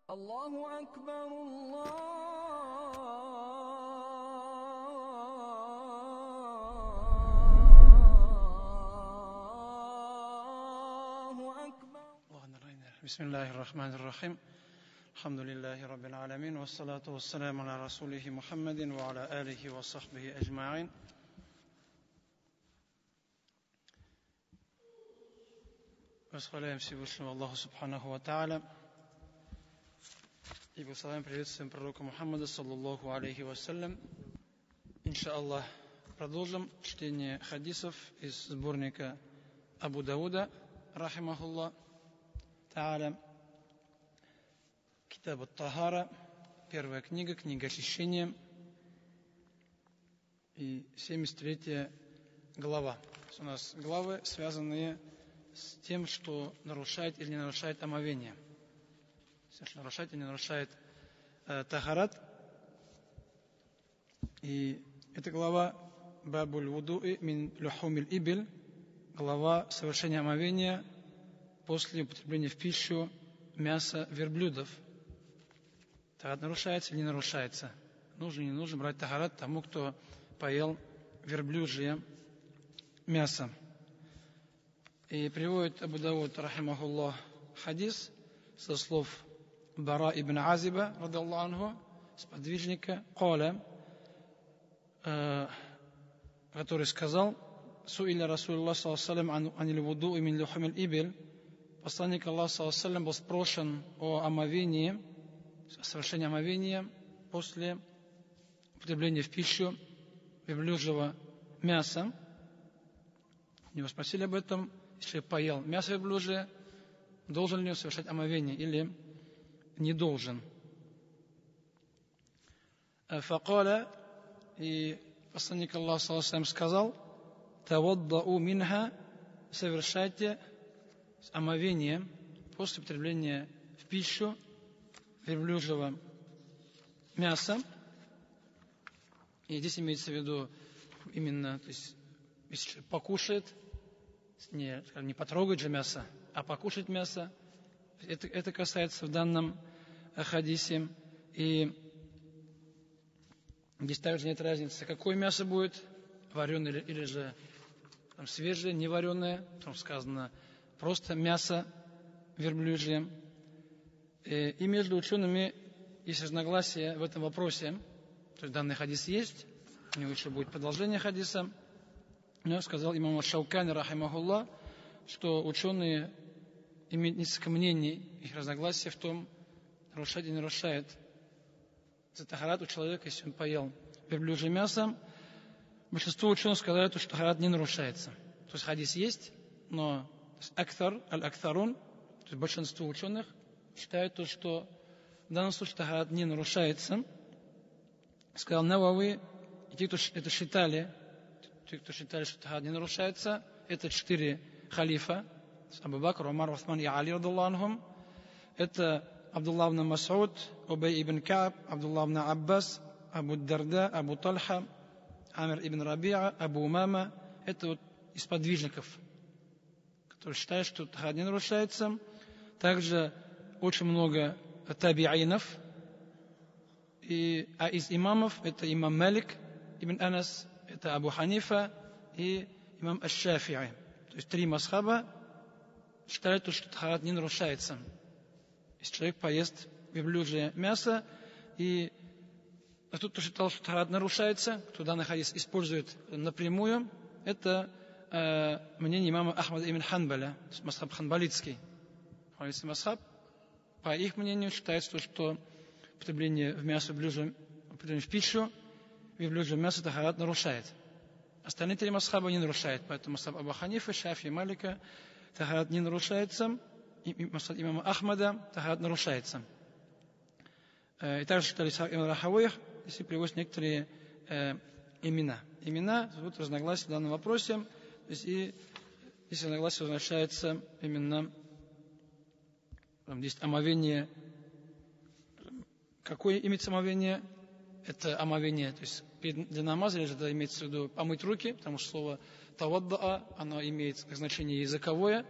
الله أكبر الله أكبر. بسم الله الرحمن الرحيم. الحمد لله رب العالمين والصلاة والسلام على رسوله محمد وعلى آله وصحبه أجمعين. Восхваляем Всевышнего Аллаха Субханаху ва Тааля и благословляем, приветствуем пророка Мухаммада саллаллаху алейхи вассалям. Иншааллах, продолжим чтение хадисов из сборника Абу Дауда рахимахуллах Тааля, Китаб ат-Тахара, первая книга, книга очищения, и 73 глава. У нас главы, связанные с тем, что нарушает или не нарушает омовение. Что нарушает или не нарушает тахарат. И эта глава Бабуль вудуи мин люхумиль ибиль, глава совершения омовения после употребления в пищу мяса верблюдов. Тахарат нарушается или не нарушается? Нужно или не нужно брать тахарат тому, кто поел верблюжье мясо. И приводит Абу Дауд рахимахуллах хадис со слов Бара ибн Азиба радаллаху анху, сподвижника, قال, который сказал: Суиля Расулуллах саллаллаху алейхи ва саллям анил вудуи мин люхумиль ибиль. Посланник Аллаха саллаллаху алейхи ва саллям был спрошен о омовении, о совершении омовения после употребления в пищу верблюжьего мяса. Его спросили об этом: если поел мясо верблюжье, должен ли он совершать омовение или не должен? Факаля, и посланник Аллаха саллаллаху алейхи ва саллям сказал: Таваддау минха, совершайте омовение после употребления в пищу верблюжьего мяса. И здесь имеется в виду именно, то есть, если человек покушает, не потрогать же мясо, а покушать мясо, это касается в данном хадисе. И здесь также нет разницы, какое мясо будет, вареное или же свежее, не вареное. Там сказано просто мясо верблюжье. И между учеными есть разногласия в этом вопросе. То есть данный хадис есть, у него еще будет продолжение хадиса. Но сказал имам Шаукани рахимахуллах, что ученые имеют несколько мнений, их разногласия в том, нарушает или не нарушает тахарат у человека, если он поел верблюжье мясо. Большинство ученых сказали, что тахарат не нарушается. То есть хадис есть, но аль-актарун, то есть большинство ученых считают, что в данном случае тахарат не нарушается. Сказал Навави, и те, кто это считали, что тахарат не нарушается, это 4 халифа: Абу Бакр, Умар, Усман и Али радаллаху анхум. Это Абдуллах ибн Мас'уд, Убай ибн Кааб, Абдуллах ибн Аббас, Абу Дарда, Абу Тальха, Амир ибн Рабиа, Абу Умама. Это вот из подвижников, которые считают, что тахарат не нарушается. Также очень много табиинов. А из имамов это имам Малик ибн Анас, это Абу Ханифа и имам Аш-Шафи'и. То есть 3 масхаба считают, что тахарат не нарушается, если человек поест верблюжье мясо. И тот, кто считал, что тахарат нарушается, кто данный хадис использует напрямую, это мнение имама Ахмада ибн Ханбаля, то есть масхаб ханбалитский. Масхаб, по их мнению, считается, что употребление в мясо употребление в пищу верблюжье мясо тахарат нарушает. Остальные 3 масхаба не нарушают. Поэтому масхаб Абу Ханифа, Шафи и Малика тахарат не нарушается. И масхаб имама Ахмада тахарат нарушается. И также считали Исхак ибн Рахавейх, если приводят некоторые имена. Имена зовут разногласия в данном вопросе. То есть, и здесь разногласие возвращается именно здесь омовение. Какое имеется омовение? Это омовение, то есть для намаза, или же это имеется в виду помыть руки, потому что слово тавадда'a, оно имеет значение языковое,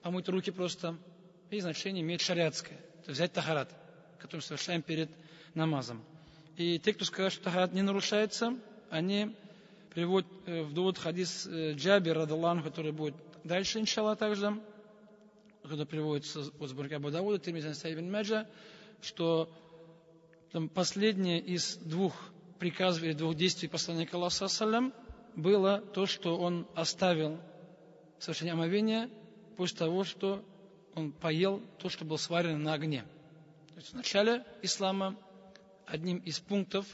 помыть руки просто, и значение имеет шариатское. То взять тахарат, который мы совершаем перед намазом. И те, кто скажет, что тахарат не нарушается, они приводят в довод хадис Джабира, радаллаху, который будет дальше, иншаллах, также, когда приводится от сборки Абу Дауда, Тирмизи, Насаи ибн Маджа, что там, последнее из двух приказов или двух действий посланника Аллаха саллям было то, что он оставил совершение омовения после того, что он поел то, что было сварено на огне. То есть в начале ислама одним из пунктов,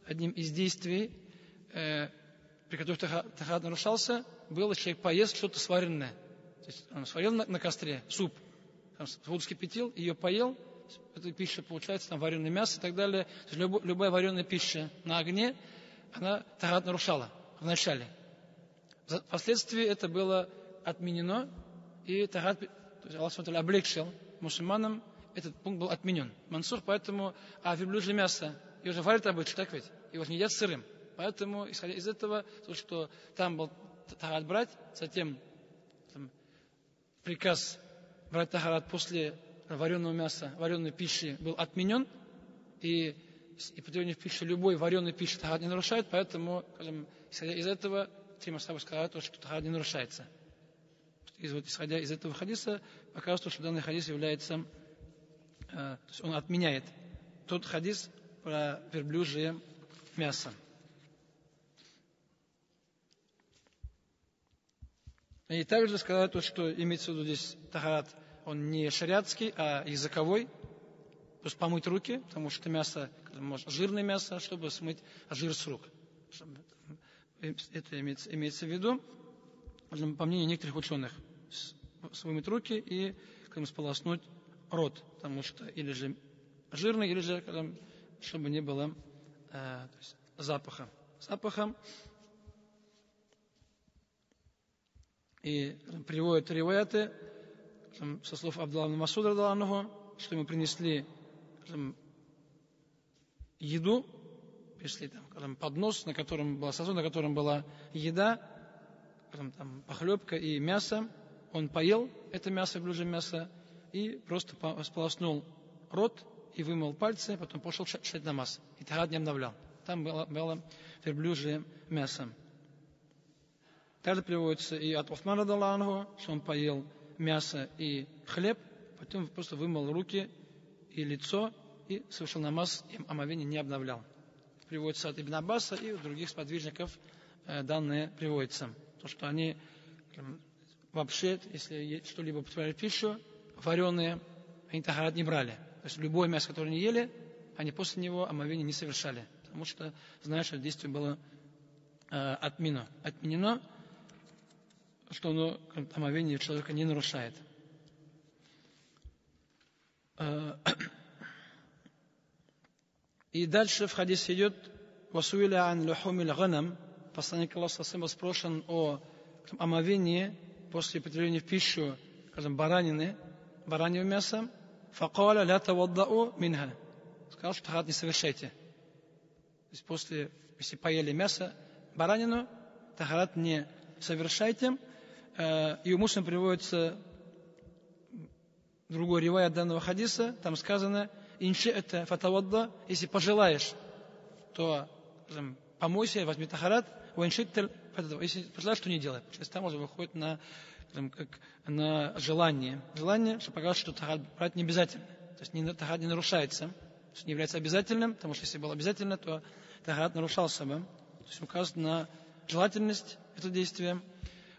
одним из действий, при которых тахарат нарушался, было, человек поест что-то сваренное. То есть он сварил на костре суп, там, воду вскипятил, ее поел, эта пища получается, там вареное мясо и так далее. То есть любая вареная пища на огне, она тахарат нарушала в начале. Впоследствии это было отменено, и тахарат, то есть Аллах СУБХАНАHу облегчил мусульманам, этот пункт был отменен. Мансур, поэтому, верблюжье мясо, его же варят обычно, так ведь? Его же не едят сырым. Поэтому, исходя из этого, то, что там был тахарат брать, затем приказ брать тахарат после вареного мяса, вареной пищи был отменен, и употребление в пищу любой вареной пищи тахарат не нарушает, поэтому, скажем, исходя из этого, три масхаба сказали, что тахарат не нарушается. Исходя из этого хадиса, показывает, что данный хадис является, то есть он отменяет тот хадис про верблюжье мясо. И также сказать то, что имеется в виду здесь тахарат, он не шариатский, а языковой. То есть помыть руки, потому что мясо, может, жирное мясо, чтобы смыть жир с рук. Это имеется в виду, по мнению некоторых ученых, вымыть руки и сполоснуть рот, потому что или же жирный, или же чтобы не было запаха. И приводят риваяты со слов Абдуллаха ибн Масуда, радаллаху, что ему принесли еду, пришли поднос, на котором была сосуд, на котором была еда, там похлебка и мясо. Он поел это мясо, верблюжье мясо, и просто сполоснул рот и вымыл пальцы, потом пошел читать намаз. И тахарат не обновлял. Там было верблюжье мясо. Также приводится и от Усмана, радаллаху, что он поел мясо и хлеб, потом просто вымыл руки и лицо и совершил намаз, и омовение не обновлял. Приводится от Ибн Аббаса и у других сподвижников данные приводятся. То, что они вообще, если что-либо употребляли в пищу, вареные, они тахарат не брали. То есть любое мясо, которое они ели, они после него омовение не совершали. Потому что знают, что действие было отменено, что оно омовение человека не нарушает. И дальше в хадисе идет «Васуиля ан лухумил ганам». Посланник Аллаха был спрошен о омовении после употребления в пищу, бараньего мяса. «Факаля ля таваддау минха». Сказал, что тахарат не совершайте. То есть если поели мясо, баранину, тахарат не совершайте. И у Муслима приводится другой ривай от данного хадиса, там сказано «Инши это фатавадда», если пожелаешь, то помойся, возьми тахарат, если пожелаешь, то не делай. Потому что там уже выходит на желание. Желание, что показывает, что тахарат брать не обязательно. То есть тахарат не нарушается, то есть не является обязательным, потому что если было обязательно, то тахарат нарушался бы. То есть указывает на желательность этого действия.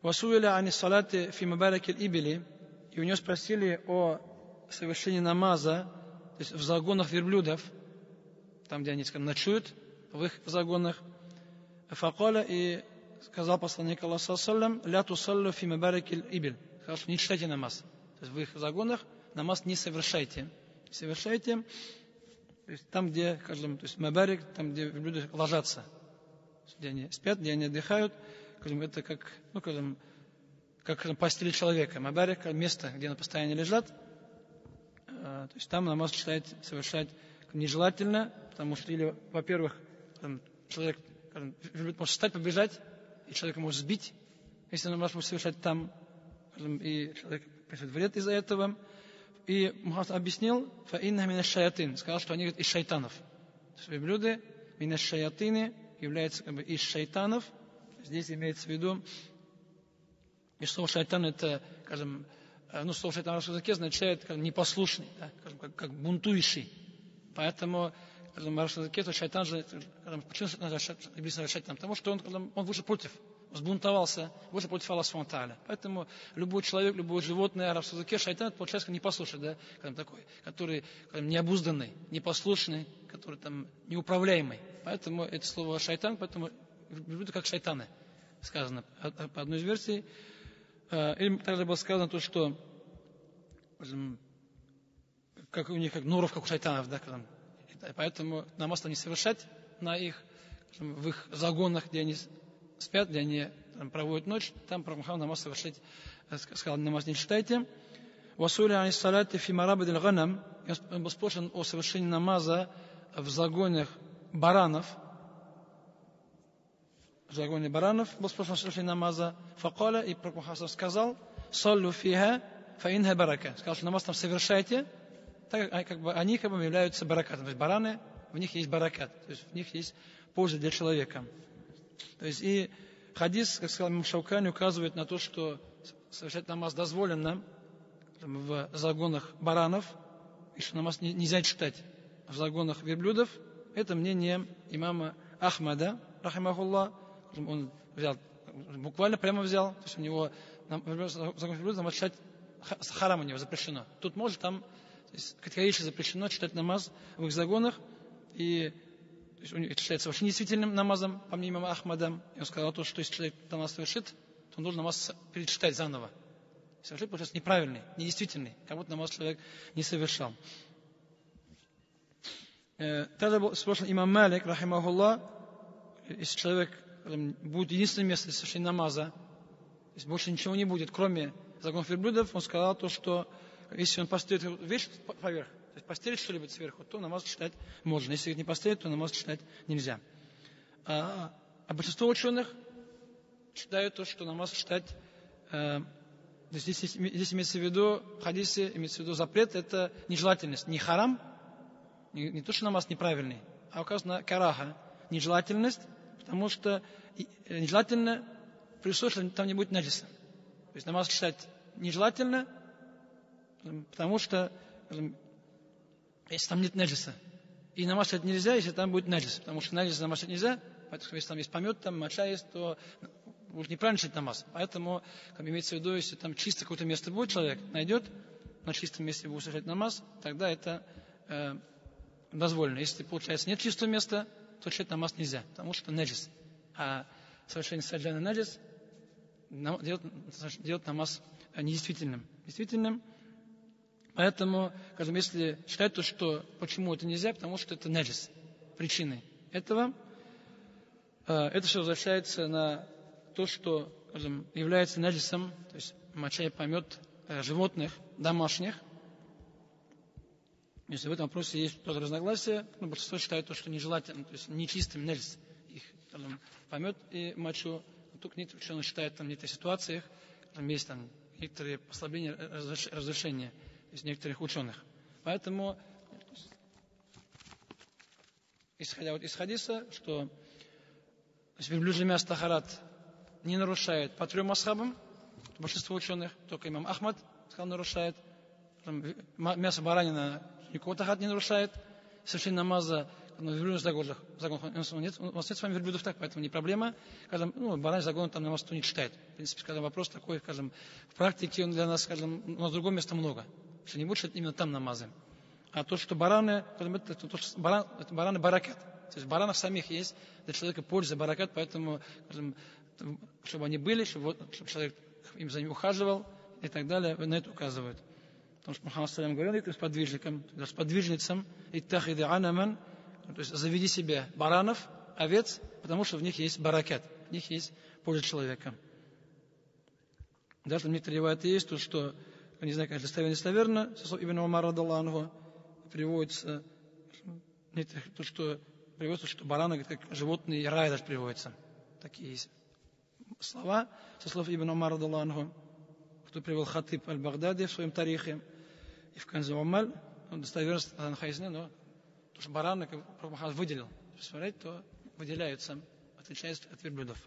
«Васуиля ани салати фи мабаракил ибили». И у него спросили о совершении намаза, то есть в загонах верблюдов, там, где они, ночуют, в их загонах. Факаля, и сказал посланник Аллаха саллям, ля тусаллю фи мабаракил ибиль. Сказал, что не читайте намаз. То есть в их загонах намаз не совершайте. Совершайте, то есть там, где, то есть мабарик, там, где верблюды ложатся, где они спят, где они отдыхают, это как постель человека. Мабарик, место, где они постоянно лежат, то есть там намаз совершать нежелательно, потому что, или, во-первых, человек может встать, побежать, и человека может сбить, если намаз может совершать там, и человек принесет вред из-за этого. И Мухаммад объяснил, фаинна мина шаятин, сказал, что они из шайтанов. То есть верблюды мина шаятины являются из шайтанов. Здесь имеется в виду, и слово шайтан это, скажем, слово шайтан в русском языке означает непослушный, да, как бунтующий. Поэтому в русском языке то шайтан же, почему написано шайтан? Потому что он вышел против, взбунтовался, вышел против Аллаха Субхану ва Тааля. Поэтому любой человек, любое животное в арабском языке шайтан это получается непослушный, да, такой, который необузданный, непослушный, который неуправляемый. Поэтому это слово шайтан, поэтому верблюды как шайтаны сказано по одной из версий. Или также было сказано то, что как у них как нуров, как у шайтанов, да, поэтому намаз не совершать на их, в их загонах, где они спят, где они проводят ночь, там про Мухаммад намаз совершить, сказал, намаз не читайте. Васули алейхиссалату фи марабидил ганам, он был спрошен о совершении намаза в загонах баранов. В загоне баранов был спрошен о совершении намаза. Факаля, и пророк Мухаммад сказал, саллу фиха фаинха барака. Сказал, что намаз там совершайте, так как они являются баракатом. То есть бараны, в них есть баракат, то есть в них есть польза для человека. То есть и хадис, как сказал имам Шаукани, указывает на то, что совершать намаз дозволено в загонах баранов, и что намаз нельзя читать в загонах верблюдов. Это мнение имама Ахмада, рахимахуллах. Он взял, буквально прямо взял, то есть у него загон верблюдов намаз читать харам у него запрещено. Тут может там категорически запрещено читать намаз в их загонах, и это считается вообще недействительным намазом, по мнению имама Ахмада. И он сказал, что если человек намаз совершит, то он должен намаз перечитать заново. Совершить, получается, неправильный, недействительный, как будто намаз человек не совершал. Тогда был спрошен имам Малик, рахимахуллах, если человек будет единственное место для совершения намаза, если больше ничего не будет, кроме загонов верблюдов, он сказал то, что если он поставит вещь поверх, то есть постелить что-либо сверху, то намаз читать можно. Если их не поставить, то намаз читать нельзя. А большинство ученых считают то, что намаз читать, здесь имеется в виду, в хадисе имеется в виду запрет, это нежелательность, не харам, не то, что намаз неправильный, а указано караха, нежелательность, потому что нежелательно при условии, что там не будет наджиса. То есть намаз читать нежелательно, потому что если там нет наджиса. И намаз читать нельзя, если там будет наджис. Потому что наджис намаз читать нельзя, поэтому если там есть помет, там моча есть, то будет неправильно читать намаз. Поэтому, как имеется в виду, если там чисто какое-то место будет, человек найдет, на чистом месте будет совершать намаз, тогда это дозволено. Если, получается, нет чистого места, то читать намаз нельзя, потому что наджис. А совершение саджана наджис делает намаз недействительным. Действительным. Поэтому, скажем, если считать то, что почему это нельзя, потому что это наджис, причины этого, это все возвращается на то, что, скажем, является наджисом, то есть моча и помет животных домашних. Если в этом вопросе есть тоже разногласия, но большинство считает то, что нежелательно, то есть нечистым наджис их, скажем, помет и мочу. Только некоторые ученые считают там в некоторых ситуациях, там есть там некоторые послабления разрешения из некоторых ученых. Поэтому, исходя из хадиса, что верблюжье мясо тахарат не нарушает по 3 масхабам, большинство ученых, только имам Ахмад сказал, нарушает. Мясо баранина никакого тахарат не нарушает. Совершение намаза в верблюжных загонах. У нас нет с вами верблюдов так, поэтому не проблема. Скажем, бараний загон там намаз никто не читает. В принципе, скажем, вопрос такой, скажем, в практике он для нас, скажем, у нас другого места много. Что не будет именно там намазы. А то, что бараны, это бараны баракат. То есть в баранах самих есть для человека польза баракат, поэтому, скажем, чтобы они были, чтобы человек им за ними ухаживал и так далее, на это указывают. Потому что Мухаммад саллям говорил этим сподвижницам, иттахиди анаман, то есть заведи себе баранов, овец, потому что в них есть баракат, в них есть польза человека. Даже некоторые ривайты есть, то, что, не знаю, конечно, достоверно, со слов Ибн Умара радхиаллаху анху, приводится, то, что приводится, что бараны, как животные рая даже приводятся. Такие есть слова со слов Ибн Умара радхиаллаху анху, кто привел Хатиб аль-Багдади в своем тарихе. И в Канзе Умаль, достоверность находится, но то, что бараны Пророк Мухаммад выделил, посмотреть, то выделяются, отличаются от верблюдов.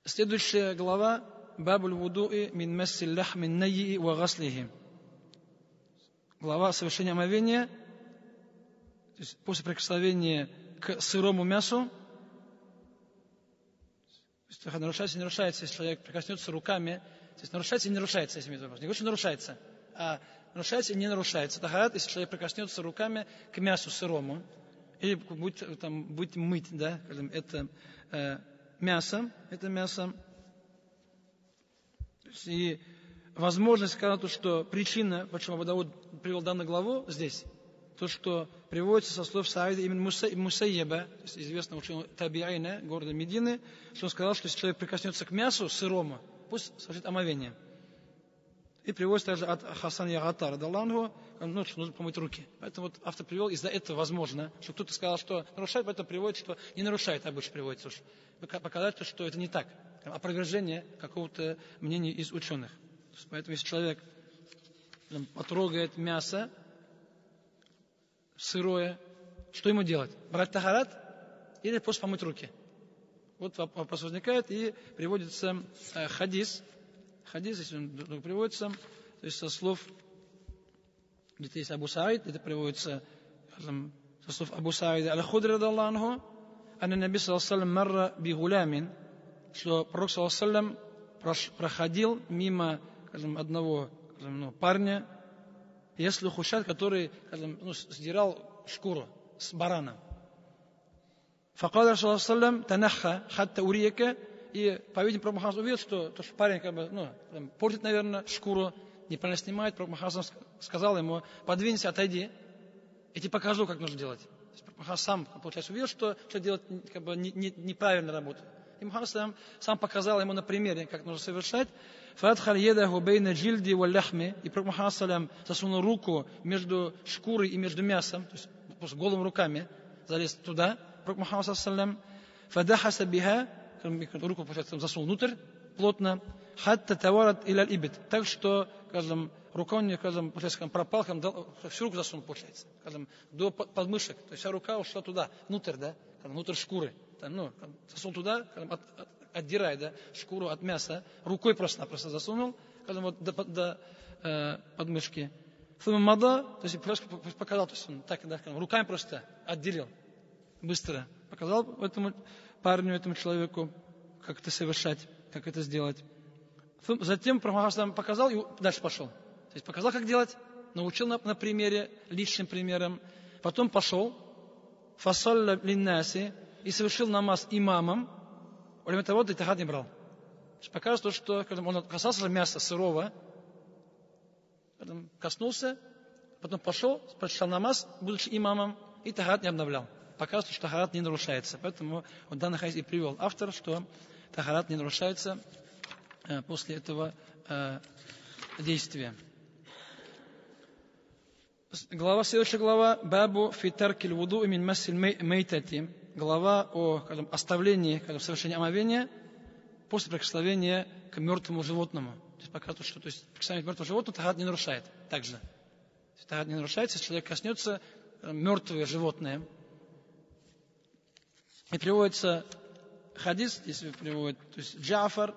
Следующая глава Бабуль вудуи мин массил ляхмин найи ва гаслихи. Глава совершения омовения, то есть после прикосновения к сырому мясу. То есть нарушается, не нарушается, если человек прикоснется руками. То есть нарушается и не нарушается, если не говорю, что нарушается, а нарушается и не нарушается. Тахарат, если человек прикоснется руками к мясу сырому, или будет мыть, да, это мясо. И возможность сказать, что причина, почему Абу Дауд привел данную главу здесь, то, что приводится со слов Саида именно Мусайеба, то есть известного ученого Табиайна, города Медины, что он сказал, что если человек прикоснется к мясу сырому, пусть совершит омовение. И приводится также от Хасан Ягатара Далангу, что нужно помыть руки. Поэтому вот автор привел, из-за этого возможно, что кто-то сказал, что нарушает, поэтому приводит, что не нарушает, обычно приводится уж. Показать, что это не так. Опровержение какого-то мнения из ученых. Поэтому если человек потрогает мясо сырое, что ему делать? Брать тахарат или просто помыть руки? Вот вопрос возникает, и приводится хадис, если он приводится, то есть со слов, где-то есть Абу Саид, это приводится со слов Абу Саида Аль-Худри радаллаху, анна наби саллаллаху алейхи ва саллям марра би гулямин, что пророк саллаллаху алейхи ва саллям проходил мимо одного парня, если хушат, который сдирал шкуру с барана. Факад Расулуллах саллаллаху танаха хатта урияка, и, по-видимому, Пророк Мухаммад увидел, что парень портит, наверное, шкуру, неправильно снимает. Пророк Мухаммад сказал ему: подвинься, отойди, и тебе покажу, как нужно делать. Пророк Мухаммад сам, получается, увидел, что делать неправильно работает. И Мухаммад сам показал ему на примере, как нужно совершать. Фадхаль едаху бейна джильди валь ляхми, и Пророк Мухаммад засунул руку между шкурой и между мясом, то есть просто голыми руками залез туда. Пророк Мухаммад фадахаса биха, руку, получается, засунул внутрь плотно, хатта таварат иля ибит, так что, рука у него, получается, пропал, всю руку засунул, получается, до подмышек, то есть вся рука ушла туда, внутрь, да, внутрь шкуры, засунул туда, отдирая, да, шкуру от мяса, рукой просто-напросто засунул, до подмышки. Фумамада, то есть показал, то есть он так, да, руками просто отделил, быстро показал этому парню, этому человеку, как это совершать, как это сделать. Затем Пророк показал и дальше пошел. То есть показал, как делать, научил на примере, личным примером. Потом пошел, фасалля линнаси, и совершил намаз имамом. Во время того и тахат не брал. Показывает то, что когда он касался мяса сырого, коснулся, потом пошел, прочитал намаз, будучи имамом, и тахат не обновлял. Показывает, что тахарат не нарушается. Поэтому вот данный хадис и привел автор, что тахарат не нарушается после этого действия. Следующая глава Бабу фитаркиль вуду мин массиль мейтати. Глава о оставлении, совершении омовения после прикосновения к мертвому животному. То есть показывает, что прикосновение к мертвому животному тахарат не нарушает. Также. Тахарат не нарушается, если человек коснется мертвое животное. И приводится хадис, если приводит, то есть Джафар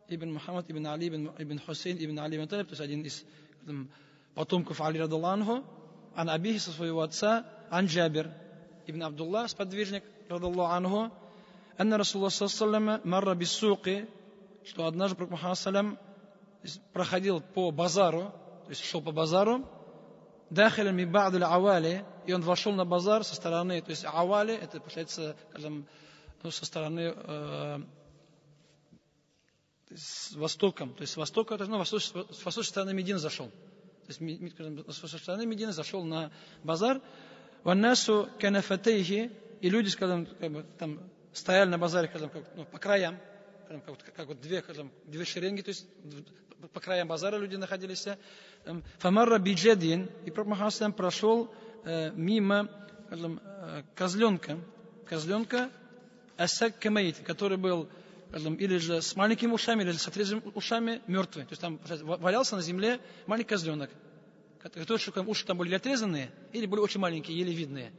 ибн Мухаммад ибн Али ибн Хусейн ибн Али ибн Талиб, то есть один из потомков Али радаллаху, ан абихи, со своего отца, ан Джабир ибн Абдуллах, сподвижник радаллаху анху, анна Расулуллах саллаллаху марра биссуки, что однажды Пророк Мухаммад саллаллаху проходил по базару, то есть шел по базару, дахилян ми ба'дуль авали, и он вошел на базар со стороны, то есть авали, это получается, со стороны с востоком, то есть с востока, с восточной стороны Медины зашел. То есть с восточной стороны Медины зашел на базар. Ваннасу канафатейхи, и люди, там стояли на базаре, по краям, как вот две шеренги, то есть по краям базара люди находились. Фамарра биджадин, и Пророк Мухаммад прошел мимо козленка асак камаит, который был или же с маленькими ушами, или же с отрезанными ушами, мертвый. То есть там валялся на земле маленький козленок. Уши там были отрезанные, или были очень маленькие, еле видные.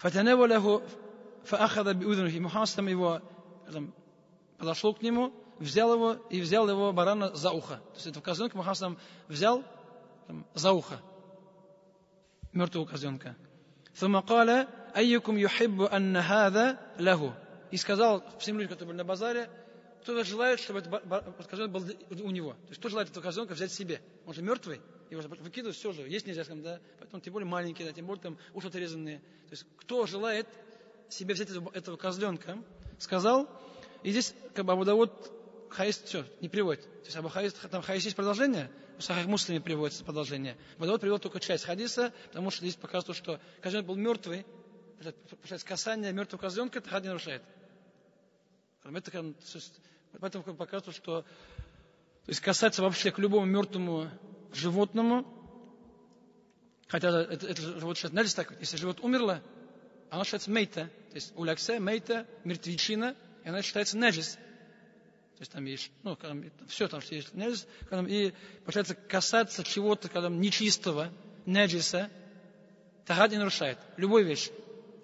Мухаммад его подошел к нему, взял его барана за ухо. То есть этого козленка Мухаммад взял за ухо мертвого козленка. И сказал всем людям, которые были на базаре, кто желает, чтобы этот козленок был у него. То есть кто желает этого козленка взять себе. Он же мертвый, его же выкидывать все же, есть нельзя, да? Поэтому тем более маленькие, да, тем более там уши отрезанные. То есть кто желает себе взять этого козленка, сказал, и здесь Абу Дауд Хаис все, не приводит. То есть Абу Хаис, там Хаис есть продолжение, в Сахих Муслиме приводится продолжение. Абу Дауд привел только часть хадиса, потому что здесь показывает, что козленок был мертвый, касание мертвого козленка это хад не нарушает. Поэтому показывает, что то есть касаться вообще к любому мертвому животному, хотя это живот считается наджис, так, если живот умерло, оно считается мейта, то есть улякся, мейта, мертвечина, и она считается наджис. То есть там есть, все там есть наджис, и получается касаться чего-то, когда нечистого, наджиса, тахад не нарушает. Любой вещь.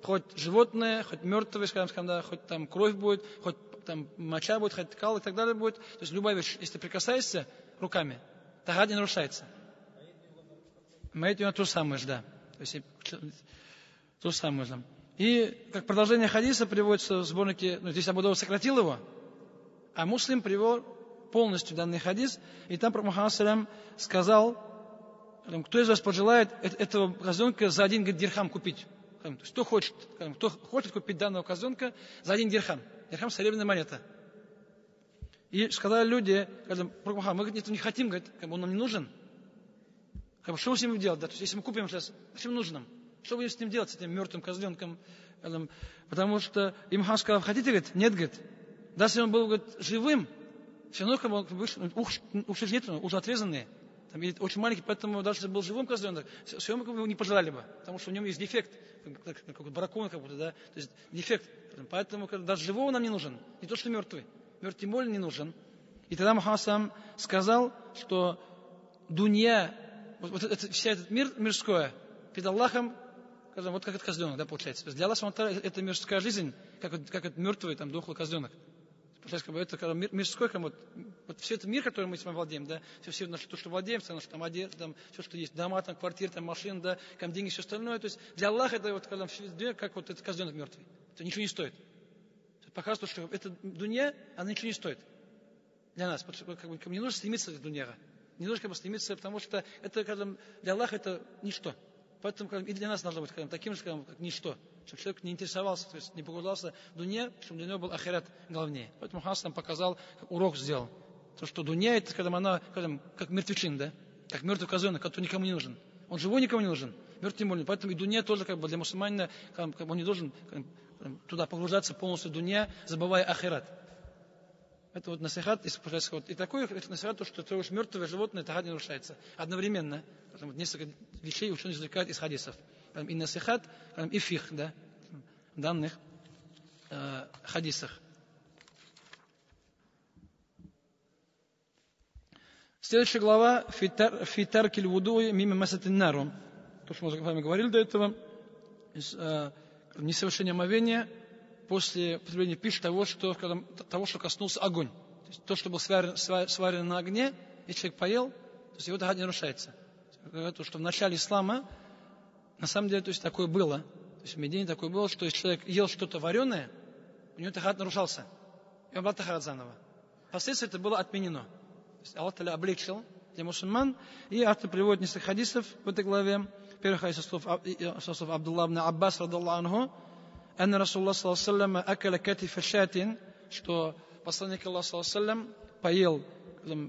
Хоть животное, хоть мертвое, когда хоть там кровь будет, хоть там моча будет, хоть кал и так далее будет. То есть любая вещь, если ты прикасаешься руками, тахад не нарушается. Маит то же самое же, да. То есть то же самое же. И как продолжение хадиса приводится в сборнике, здесь Абу Дауд сократил его, а Муслим привел полностью данный хадис, и там Мухаммад сказал, кто из вас пожелает этого козленка за 1 дирхам купить. То есть, кто хочет купить данного козленка за 1 дирхам. Дирхам — серебряная монета. И сказали люди, мы это не хотим, говорит, он нам не нужен. Что мы с ним делать? Да? То есть, если мы купим сейчас, зачем нужен нам? Что будем с ним делать, с этим мертвым козленком? Потому что им Мухаммад сказал, хотите, говорит? Нет, говорит. Даже если он был, говорит, живым, все равно уши нет, уши отрезанные. Там очень маленький, поэтому даже если был живым козленок, все равно его не пожелали бы, потому что в нем есть дефект, как бракон, да? То есть дефект. Поэтому даже живого нам не нужен, не то что мертвый. Мертвый тем более не нужен. И тогда Мухаммад сам сказал, что дунья, вся этот мир мирское, перед Аллахом, вот как этот козленок, да, получается. То есть для Аллаха это мирская жизнь, как этот мертвый, там, дохлый козленок. Получается, это мирской, вот все это мир, который мы с вами владеем, да, все то, что владеем, все, там, одежда, там, все, что есть, дома, там, квартиры, там, машины, да, там, деньги, все остальное. То есть для Аллаха это вот, как вот этот козленок мертвый. Это ничего не стоит. Показывает, что эта дунья, она ничего не стоит для нас. Потому что не нужно стремиться к дунья. Не нужно стремиться, потому что это, для Аллаха это ничто. Поэтому и для нас должно быть таким же, как ничто. Чтобы человек не интересовался, то есть не погружался в дунья, чтобы для него был ахират главнее. Поэтому Мухаммад нам показал, как урок сделал. То, что дунья, это когда она как мертвечин, да? Как мертвый козленок, который никому не нужен. Он живой никому не нужен, мертвый тем более. Поэтому и дунья тоже для мусульманина, он не должен туда погружаться полностью в дунья, забывая ахират. Это вот насихат, и такой насихат, то, что ты мертвое животное, тахад не нарушается. Одновременно. Вот несколько вещей ученые извлекают из хадисов. И насихат, и фих, да, в данных хадисах. Следующая глава «Фитар киль вудуи мимо масатин нару». То, что мы с вами говорили до этого. Несовершение омовения после употребления пищи того, что коснулся огонь. То есть то, что было сварено на огне, и человек поел, то есть его тахад не нарушается. То, что в начале ислама, на самом деле, то есть такое было. То есть в Медине такое было, что если человек ел что-то вареное, у него тахад нарушался. И он брал тахад заново. Впоследствии это было отменено. То есть Аллах Та'аля облегчил для мусульман. И автор приводит несколько хадисов в этой главе. Первый хадис со слов Абдулла ибн Аббас, радаллаху анху, «Анна Расулуллах саллаллаху алейхи акаля катифа шатин», что посланник Аллаха саллаллаху алейхи поел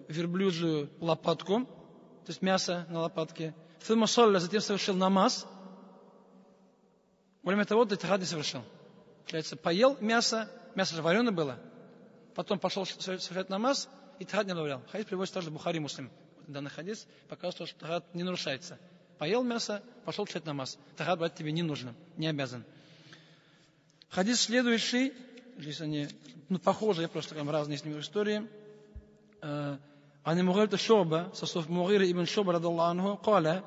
верблюжью лопатку, то есть мясо на лопатке. Затем совершил намаз. Во время того, ты тахад не совершил. Получается, поел мясо же вареное было. Потом пошел совершать намаз, и тахад не добавлял. Хадис приводится также в Бухари Муслим. Данный хадис показывает, что тахад не нарушается. Поел мясо, пошел совершать намаз. Тахад брать тебе не нужно, не обязан. Хадис следующий, здесь они похожие, просто там разные с ними истории. عن المغيرة شعبة صف مغيرة ابن شعبة رضي الله عنه قال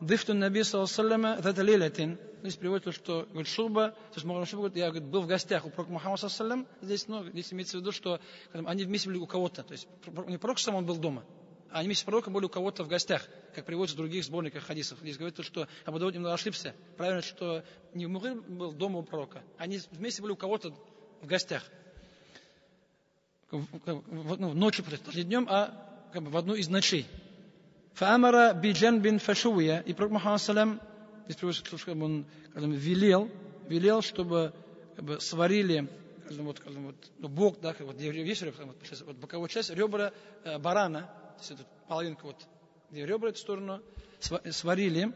ضفت النبي صلى الله عليه وسلم ذات ليلة. Здесь приводится, что говорит Шуба, то есть Мугайра Шуба говорит, я говорит, был в гостях у пророка Мухаммада саллаллаху алейхи ва саллям. Здесь имеется в виду, что они вместе были у кого-то, то есть не пророк сам, он был дома, а они вместе с пророком были у кого-то в гостях, как приводится в других сборниках хадисов. Здесь говорится, что Абу Дауд немного ошибся. Правильно, что не Мугайр был дома у пророка, они вместе были у кого-то в гостях. Ночью, не днем, а в одну из ночей. Фаамара биджан бин фашуя, и пророк Мухаммад саллям, здесь приводится, что он велел, чтобы сварили бок, да, где есть ребра, боковая часть, ребра барана, то есть половинка, где ребра, эту сторону, сварили.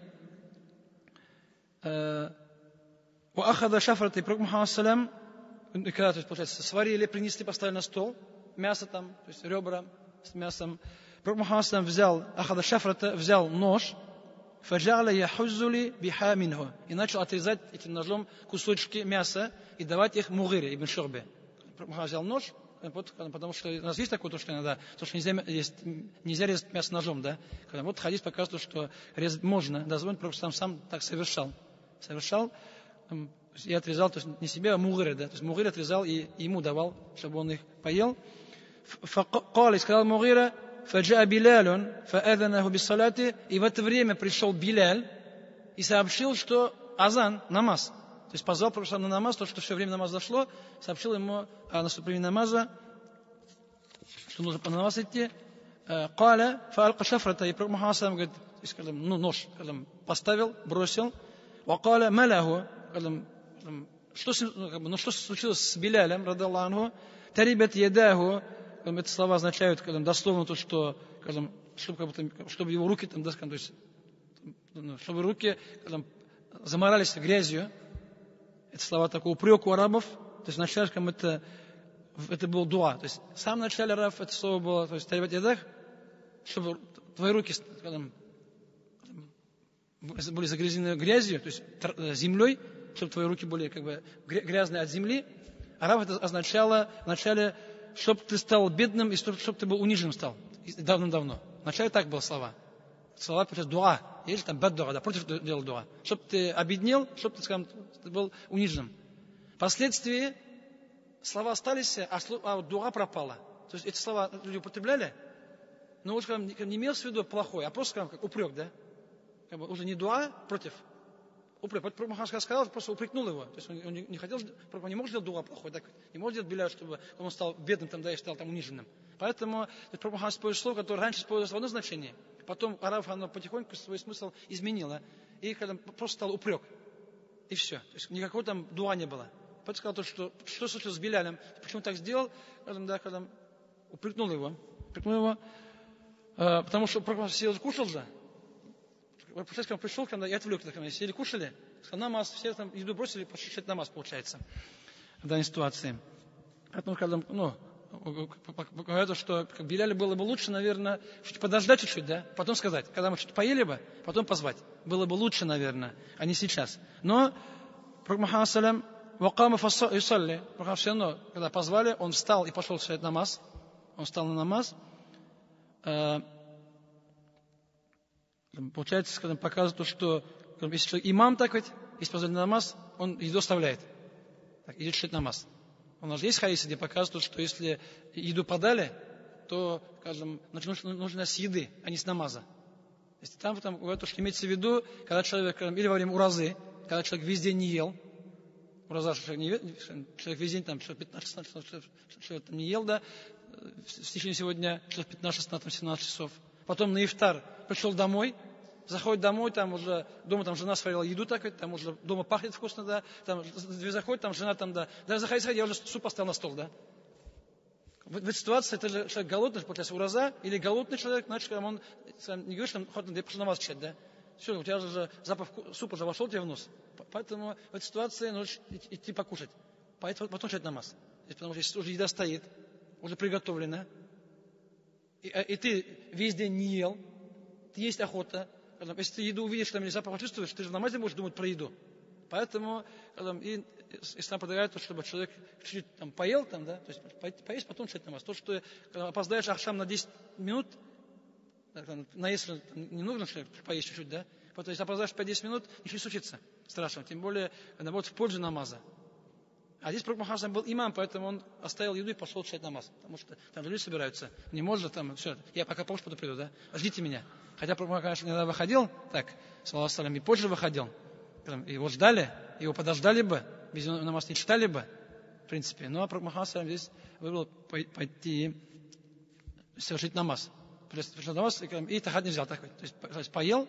Уахада шафрата, и пророк Мухаммад саллям, когда, то есть, получается, сварили, принесли, поставили на стол, мясо там, то есть ребра с мясом. Пророк Мухаммад саллям взял нож, фаджа'аля яхуззули биха минху, и начал отрезать этим ножом кусочки мяса и давать их Мугире ибн Шу'бе. Пророк Мухаммад взял нож, потому что у нас есть такое, что иногда, то, что нельзя резать мясо ножом, да? Вот хадис показывает, что резать можно, дозволен, пророк сам так совершал. И отрезал, то есть не себе, а Мугире, да? То есть Мугире отрезал и ему давал, чтобы он их поел. Факали, сказал Мугире, фаджа Билялюн, фаэдханаху биссалати, и в это время пришел Биляль и сообщил, что азан, намаз. То есть позвал пророка на намаз, то, что все время намаз зашло, сообщил ему о наступлении намаза, что нужно по намаз идти. Каля, фаалка шафрата, и пророк Мухаммад говорит, нож поставил, бросил. Вакаля маляху, что случилось с Билялем, радаллаху анху, тарибат ядаху, эти слова означают дословно то, что чтобы его руки, то есть, чтобы руки заморались грязью. Это слова такого упрека у арабов. То есть вначале это был дуа. То есть в самом начале арабов это слово было, то есть тарибат ядах, чтобы твои руки были загрязнены грязью, то есть землей, чтобы твои руки были грязные от земли. Араб это означало вначале, чтобы ты стал бедным и чтобы ты был униженным стал. Давным-давно. Вначале так было слова. Слова, получается, дуа. Или там бад дуа, да, против дела дуа. Чтобы ты обеднел, чтобы ты, скажем, ты был униженным. Впоследствии слова остались, а дуа пропала. То есть эти слова люди употребляли, но уже не имел в виду плохой, а просто, скажем, как упрек, да? Уже не дуа против. Упрек. Пророк Мухаммад сказал, просто упрекнул его. То есть он не хотел, он не мог сделать дуа плохой, так, не мог сделать Биляля, чтобы он стал бедным там, да, и стал там униженным. Поэтому пророк Мухаммад использует слово, которое раньше использовалось в одно значение, потом араб оно потихоньку свой смысл изменило, и когда просто стал упрек. И все. То есть никакого там дуа не было. Поэтому сказал, что случилось с Билялем, почему так сделал, когда упрекнул его, потому что пророк Мухаммад сидел, кушал же. Когда он пришел, когда я отвлек, когда сели, кушали, намаз, все там еду бросили, почитать намаз, получается, в данной ситуации. Поэтому, когда, говорят, что Билялю было бы лучше, наверное, подождать чуть-чуть, да, потом сказать, когда мы что-то поели бы, потом позвать. Было бы лучше, наверное, а не сейчас. Но, пророк Мухаммад саллям, вакама фассалли, все равно, когда позвали, он встал и пошел совершать намаз. Он встал на намаз. Получается, когда показывает, что если человек имам, так ведь, если позвали на намаз, он еду оставляет. Так, идет читать намаз. У нас же есть хадисы, где показывают, что если еду подали, то, скажем, нужно с еды, а не с намаза. Если там говорят, что имеется в виду, когда человек, или во время уразы, когда человек весь день не ел, ураза, человек весь день, там, 15-16 человек не ел, да, в течение сегодня 15, 16, 17 часов. Потом на ифтар пришел домой, заходит домой, там уже дома там жена сварила еду, так ведь, там уже дома пахнет вкусно, да, там заходит, там жена там, да, даже заходи, я уже суп поставил на стол, да. В этой ситуации это же человек голодный, получается, ураза, или голодный человек, значит, он не говорит, что он хочет пошел намаз читать, да. Все, у тебя же запах супа уже вошел тебе в нос. Поэтому в этой ситуации нужно идти покушать. Поэтому потом читать намаз. Потому что если уже еда стоит, уже приготовлена, и ты весь день не ел, ты есть охота. Если ты еду увидишь, там, или запах чувствуешь, ты же в намазе можешь думать про еду. Поэтому ислам предлагает, чтобы человек чуть-чуть поел, то есть поесть, потом читать намаз. То, что когда опоздаешь ахшам на 10 минут, наесться не нужно поесть чуть-чуть, да? Потому что если опоздаешь 5-10 минут, ничего не случится страшного. Тем более, наоборот, в пользу намаза. А здесь Пророк Мухаммад был имам, поэтому он оставил еду и пошел читать намаз. Потому что там люди собираются. Не может все. Я пока позже приду, да? Ждите меня. Хотя Пророк Мухаммад, конечно, иногда выходил, саллаллаху алейхи, и позже выходил. Его ждали, его подождали бы, без него намаз не читали бы, в принципе. Но Пророк Мухаммад здесь выбрал пойти совершить намаз. Пришел намаз и тахат не взял такой. То есть поел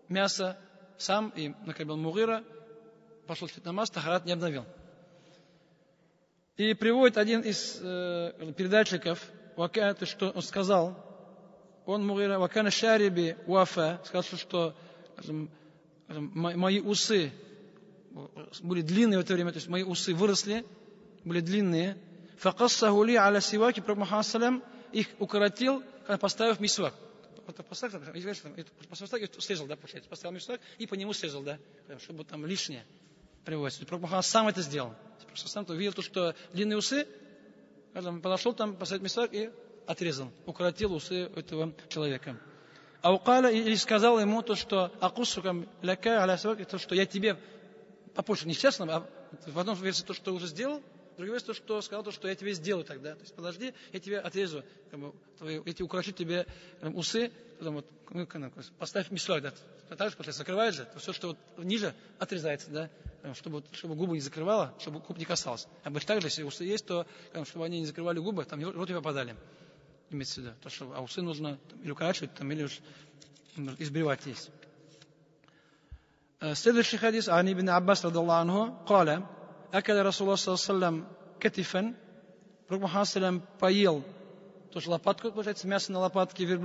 мясо сам и накормил Мугира, пошел читать намаз, тахарат не обновил. И приводит один из передатчиков, что он сказал, он Мугира, вакана шариби уафа, сказал, что мои усы были длинные в это время, то есть мои усы выросли, были длинные. Факассаху ли аля сиваки, Пророк Мухаммад их укоротил, поставив мисвак. Поставил, срезал, да, получается, поставил мисвак и по нему срезал, да, чтобы там лишнее приводится. Пророк Мухаммад сам это сделал. Просто сам увидел, что длинные усы, подошел там, поставил мисвак и отрезал, укоротил усы этого человека. Аукаля и сказал ему то, что акусукам ляка аля сивак, то, что я тебе попозже, не сейчас, а в одном версии то, что уже сделал, в другой версии то, что сказал, то, что я тебе сделаю тогда. То есть подожди, я тебе отрежу, я тебе укорочу тебе усы, поставь мисвак, да. Так же, закрывает же, то все, что ниже, отрезается, да, чтобы губы не закрывало, чтобы губ не касалось. Обычно так же, если усы есть, то чтобы они не закрывали губы, там рот не попадали. Имеется в виду. А усы нужно или укорачивать, или уж избривать есть. Следующий хадис, Ани ибн Аббас радаллаху анху, قال, акаля Расулуллах саллаллаху катифан, Пророк Мухаммад поел, тоже лопатку, получается, мясо на лопатке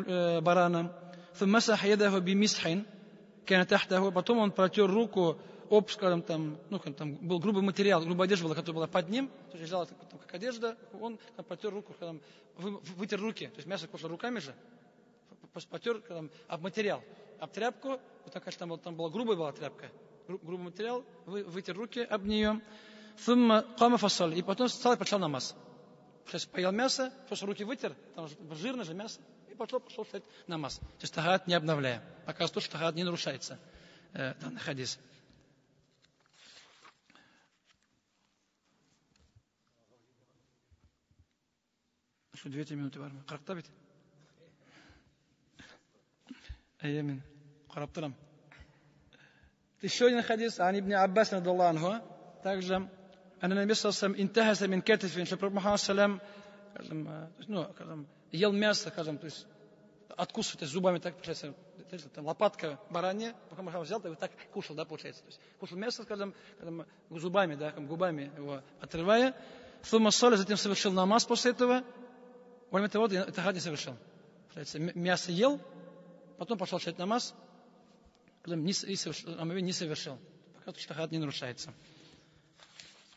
барана, фамасах ядаху бимисхин, кана тахтаху, потом он протер руку об, скажем, там был грубый материал, грубая одежда была, которая была под ним, то есть лежала как одежда, он протер руку, вытер руки, то есть мясо пошло руками же, потер об материал, об тряпку, вот так, конечно, там была грубая была тряпка, грубый материал, вытер руки об нее, и потом встал и почал намаз. Сейчас поел мясо, просто руки вытер, там жирное же мясо, и пошел читать намаз. То есть тахарат не обновляя. Показывает то, что тахарат не нарушается. Данный хадис. Что 2 минуты варма. Каракта бит? Аямин. Караптарам. Еще один хадис, Ани ибн Аббас радаллаху анху, также أن النبي صلى الله عليه وسلم انتهز من كتف, что Пророк Мухаммад салям ел мясо, то есть откусывает, то есть зубами так, получается, там лопатка баранья, Пророк Мухаммад взял, и так кушал, да, получается, то есть кушал мясо, зубами, да, губами его отрывая, затем совершил намаз после этого, во время того тахат не совершил, мясо ел, потом пошел читать намаз, потом не совершил, пока тахат не нарушается.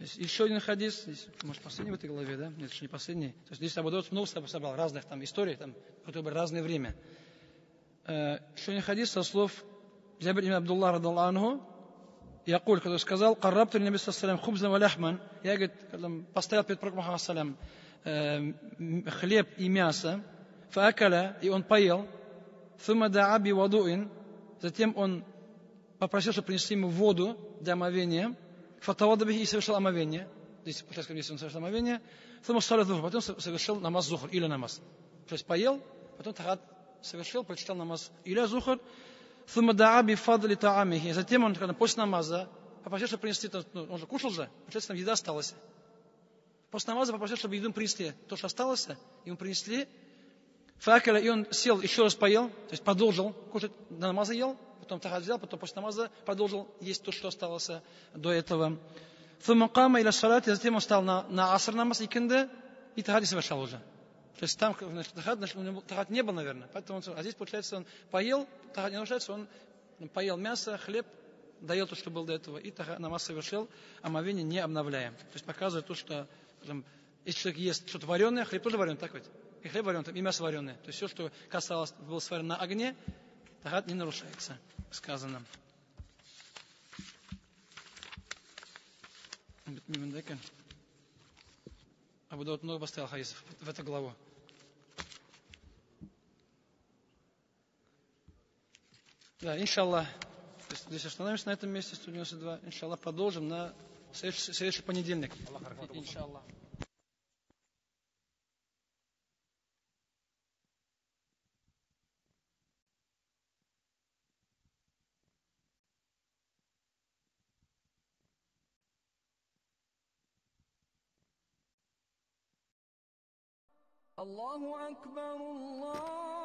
Еще один хадис, здесь, может, последний в этой главе, да? Нет, еще не последний. То есть здесь Абу Дауд много собрал разных там историй, которые были разное время. Еще один хадис со слов Джабир ибн Абдуллах радаллаху анху, Якуль, который сказал, «Каррабту ли наби саллям хубзан ва ляхман». Я, говорит, поставил перед Пророком Мухаммад саллям хлеб и мясо, фаакаля, и он поел, фума даа би вадуин, затем он попросил, чтобы принесли ему воду для омовения, фатавадабихи и совершил омовение. Здесь, если он совершил омовение, потом совершил намаз зухр или намаз. То есть поел, потом тахат совершил, прочитал намаз или зухр, затем он, после намаза, попросил, чтобы принесли, он же кушал же, получается, там еда осталась. После намаза попросил, чтобы еду принесли, то, что осталось, ему принесли, факеля, и он сел, еще раз поел, то есть продолжил кушать, до намаза ел, потом тахат взял, потом после намаза продолжил есть то, что осталось до этого. Затем он стал на аср намаз и тахат не совершал уже. То есть там тахат не был, наверное. Поэтому а здесь, получается, он поел, тахат не нарушается, он поел мясо, хлеб, доел то, что было до этого, и тахат намаз совершил, омовение не обновляя. То есть показывает то, что если человек ест что-то вареное, хлеб тоже вареный, так ведь? И хлеб вареный, и мясо вареное. То есть все, что касалось, было сварено на огне, тахат не нарушается, сказано. Абу Дауд много поставил хадисов в эту главу. Да, иншаллах. Здесь остановимся на этом месте, 192. Иншаллах, продолжим на следующий понедельник. Иншаллах. الله أكبر الله